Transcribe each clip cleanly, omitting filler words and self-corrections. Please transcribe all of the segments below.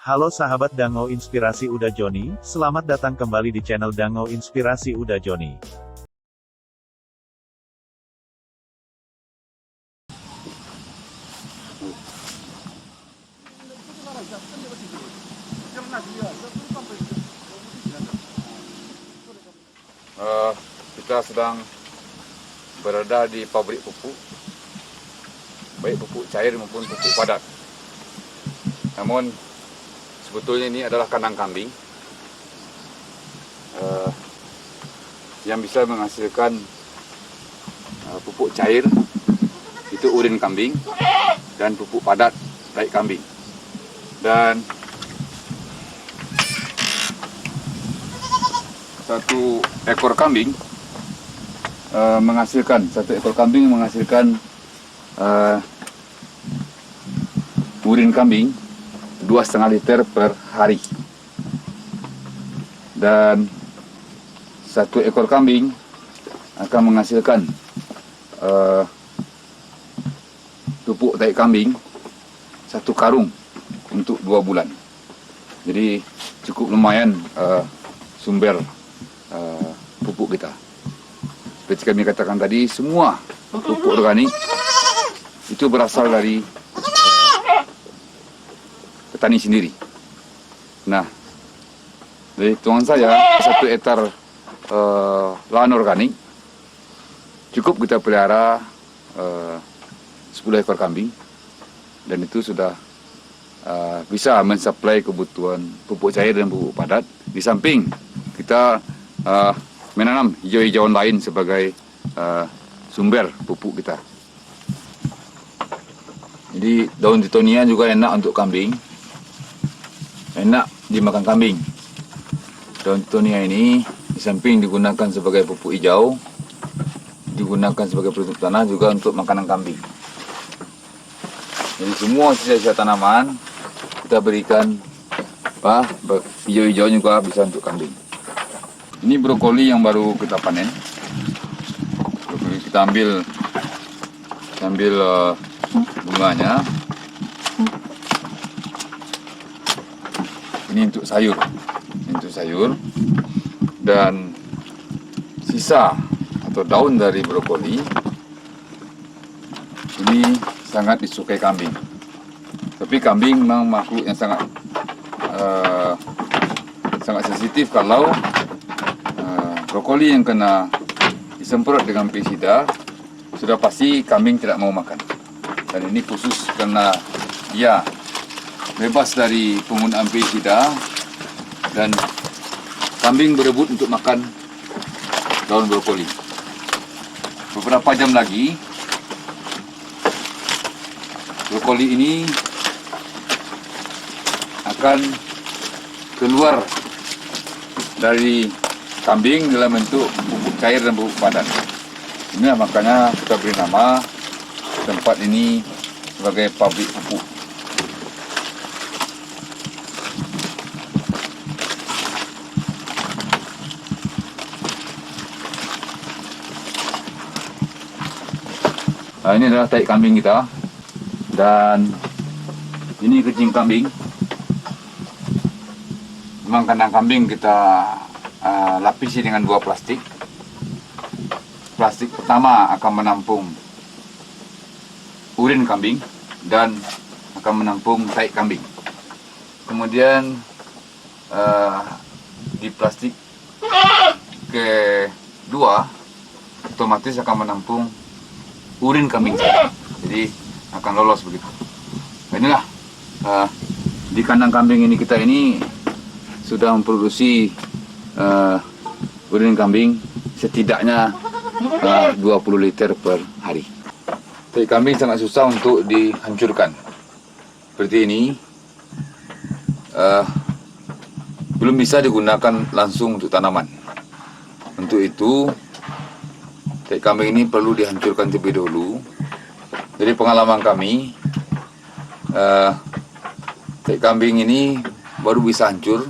Halo sahabat Dango Inspirasi Uda Joni, selamat datang kembali di channel Dango Inspirasi Uda Joni. Kita sedang berada di pabrik pupuk, baik pupuk cair maupun pupuk padat. Namun sebetulnya ini adalah kandang kambing yang bisa menghasilkan pupuk cair, itu urin kambing, dan pupuk padat tai kambing. Dan satu ekor kambing menghasilkan urin kambing 2,5 liter per hari, dan satu ekor kambing akan menghasilkan pupuk tai kambing 1 karung untuk 2 bulan. Jadi cukup lumayan sumber pupuk kita. Seperti kami katakan tadi, semua pupuk organik itu berasal dari petani sendiri. Nah, dari tuan saya 1 hektar lahan organik cukup kita pelihara 10 ekor kambing, dan itu sudah bisa mensuplai kebutuhan pupuk cair dan pupuk padat. Di samping kita menanam hijau-hijauan lain sebagai sumber pupuk kita. Jadi daun titonia juga enak untuk kambing, enak dimakan kambing. Daun titonia ini di samping digunakan sebagai pupuk hijau, digunakan sebagai penutup tanah juga untuk makanan kambing. Jadi semua sisa-sisa tanaman kita berikan hijau-hijau juga bisa untuk kambing. Ini brokoli yang baru kita panen. Brokoli kita ambil bunganya. Ini untuk sayur. Dan sisa atau daun dari brokoli ini sangat disukai kambing. Tapi kambing memang makhluk yang sangat sensitif. Kalau brokoli yang kena disemprot dengan pestisida, sudah pasti kambing tidak mau makan. Dan ini khusus karena dia bebas dari penggunaan pestisida, dan kambing berebut untuk makan daun brokoli. Beberapa jam lagi, brokoli ini akan keluar dari kambing dalam bentuk pupuk cair dan pupuk padat. Ini makanya kita beri nama tempat ini sebagai pabrik pupuk. Nah, ini adalah tai kambing kita, dan ini kencing kambing. Memang kandang kambing kita lapisi dengan 2 plastik. Plastik pertama akan menampung urin kambing dan akan menampung tai kambing. Kemudian di plastik kedua otomatis akan menampung urin kambing saja. Jadi akan lolos begitu. Nah, inilah di kandang kambing ini kita sudah memproduksi urin kambing setidaknya 20 liter per hari. Tai kambing sangat susah untuk dihancurkan. Seperti ini, belum bisa digunakan langsung untuk tanaman. Untuk itu, tai kambing ini perlu dihancurkan terlebih dahulu. Dari pengalaman kami, tai kambing ini baru bisa hancur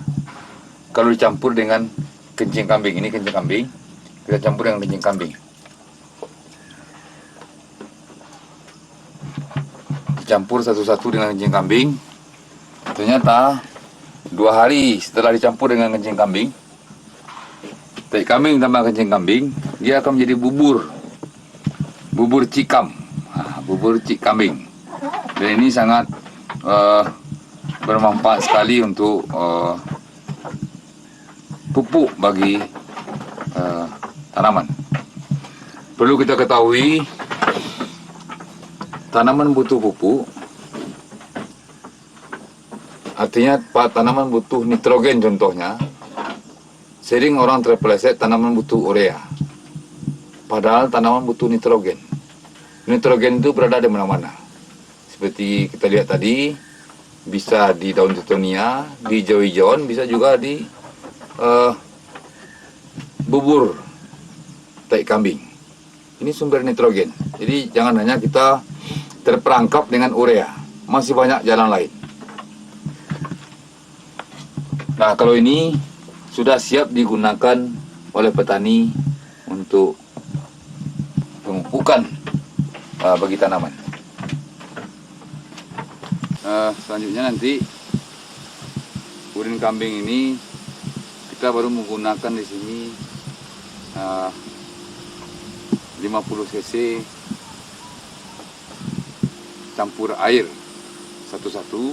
kalau dicampur dengan kencing kambing. Ini kencing kambing, kita campur dengan kencing kambing. Dicampur satu-satu dengan kencing kambing. Ternyata 2 hari setelah dicampur dengan kencing kambing, tai kambing tambah kencing kambing, dia akan menjadi bubur cikam, bubur cik kambing. Dan ini sangat bermanfaat sekali untuk pupuk bagi tanaman. Perlu kita ketahui, tanaman butuh pupuk. Artinya tanaman butuh nitrogen contohnya. Sering orang terpeleset tanaman butuh urea. Padahal tanaman butuh nitrogen. Nitrogen itu berada di mana-mana. Seperti kita lihat tadi, bisa di daun titonia, di hijau-hijauan, bisa juga di bubur tai kambing. Ini sumber nitrogen. Jadi jangan hanya kita terperangkap dengan urea. Masih banyak jalan lain. Nah, kalau ini sudah siap digunakan oleh petani untuk pemupukan bagi tanaman. Selanjutnya nanti urin kambing ini kita baru menggunakan di sini 50 cc campur air satu-satu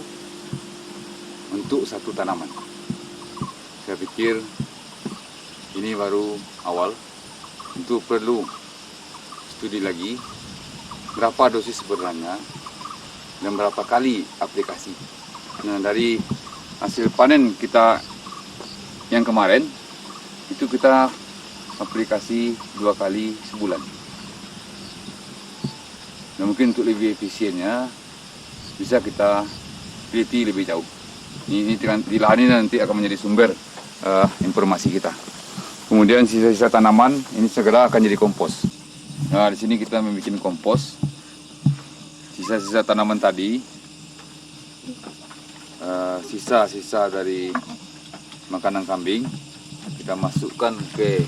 untuk satu tanaman. Saya pikir ini baru awal, untuk perlu studi lagi berapa dosis sebenarnya dan berapa kali aplikasi. Nah, dari hasil panen kita yang kemarin itu kita aplikasi 2 kali sebulan. Nah, mungkin untuk lebih efisiennya bisa kita teliti lebih jauh. Ini di lahan ini nanti akan menjadi sumber informasi kita. Kemudian sisa-sisa tanaman ini segera akan jadi kompos. Nah, di sini kita membuat kompos. Sisa-sisa tanaman tadi, sisa-sisa dari makanan kambing, kita masukkan ke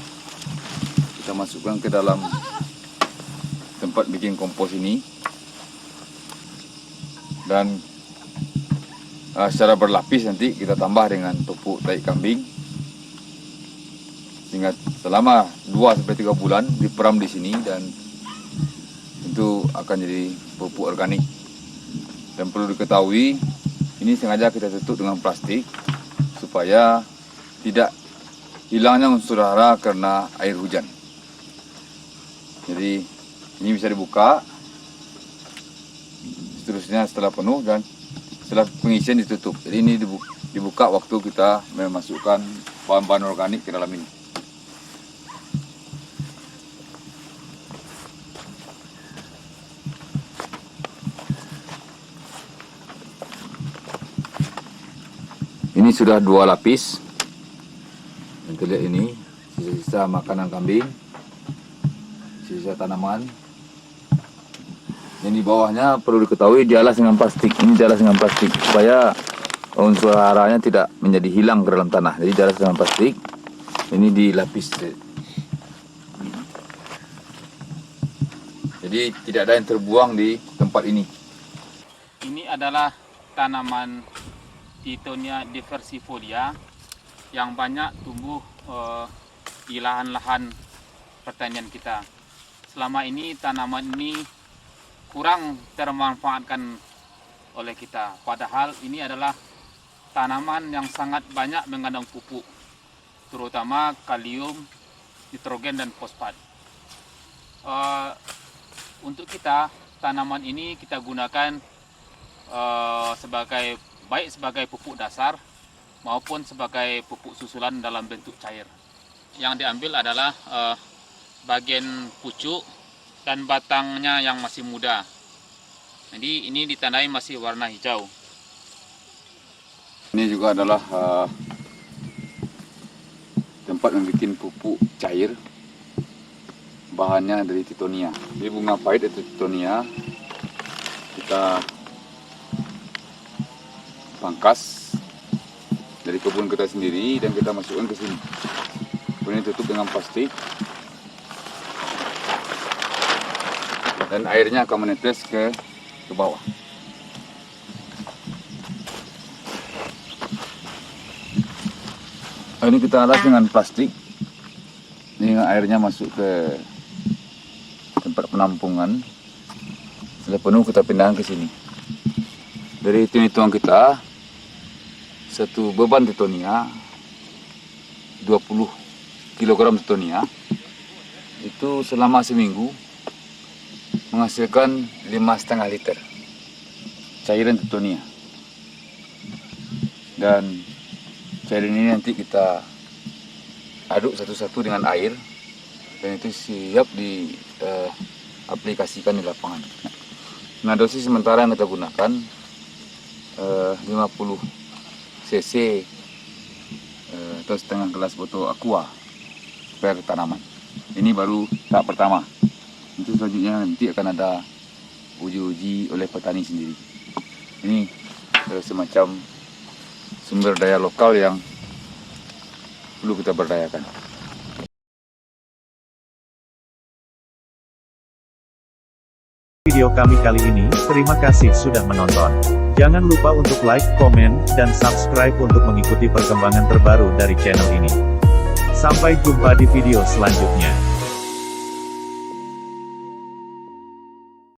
dalam tempat bikin kompos ini, dan secara berlapis nanti kita tambah dengan pupuk tai kambing. Sehingga selama 2-3 bulan diperam di sini, dan itu akan jadi pupuk organik. Dan perlu diketahui, ini sengaja kita tutup dengan plastik supaya tidak hilangnya unsur hara karena air hujan. Jadi ini bisa dibuka, seterusnya setelah penuh dan setelah pengisian ditutup. Jadi ini dibuka waktu kita memasukkan bahan-bahan organik ke dalam ini. Ini sudah 2 lapis. Kita lihat ini, sisa-sisa makanan kambing, sisa tanaman. Yang di bawahnya perlu diketahui dialas dengan plastik. Ini dialas dengan plastik supaya unsur haranya tidak menjadi hilang ke dalam tanah. Jadi dialas dengan plastik. Ini dilapis. Jadi tidak ada yang terbuang di tempat ini. Ini adalah tanaman Titonia diversifolia yang banyak tumbuh di lahan-lahan pertanian kita. Selama ini tanaman ini kurang termanfaatkan oleh kita. Padahal ini adalah tanaman yang sangat banyak mengandung pupuk, terutama kalium, nitrogen, dan fosfat. Untuk kita, tanaman ini kita gunakan baik sebagai pupuk dasar maupun sebagai pupuk susulan dalam bentuk cair. Yang diambil adalah bagian pucuk dan batangnya yang masih muda. Jadi ini ditandai masih warna hijau. Ini juga adalah tempat membuat pupuk cair. Bahannya dari titonia. Jadi bunga pahit itu titonia. Kita pangkas dari kebun kita sendiri dan kita masukkan ke sini. Kemudian tutup dengan plastik. Dan airnya akan menetes ke bawah. Ini kita alas dengan plastik. Ini airnya masuk ke tempat penampungan. Setelah penuh kita pindahkan ke sini. Dari hitung-hitungan kita, satu beban tetonia 20 kg tetonia itu selama seminggu menghasilkan 5,5 liter cairan tetonia. Dan cairan ini nanti kita aduk satu-satu dengan air dan itu siap diaplikasikan di lapangan. Nah, dosis sementara yang kita gunakan 50 cc atau setengah gelas botol aqua per tanaman. Ini baru tahap pertama. Itu selanjutnya nanti akan ada uji-uji oleh petani sendiri. Ini semacam sumber daya lokal yang perlu kita berdayakan. Video kami kali ini, terima kasih sudah menonton. Jangan lupa untuk like, komen, dan subscribe untuk mengikuti perkembangan terbaru dari channel ini. Sampai jumpa di video selanjutnya.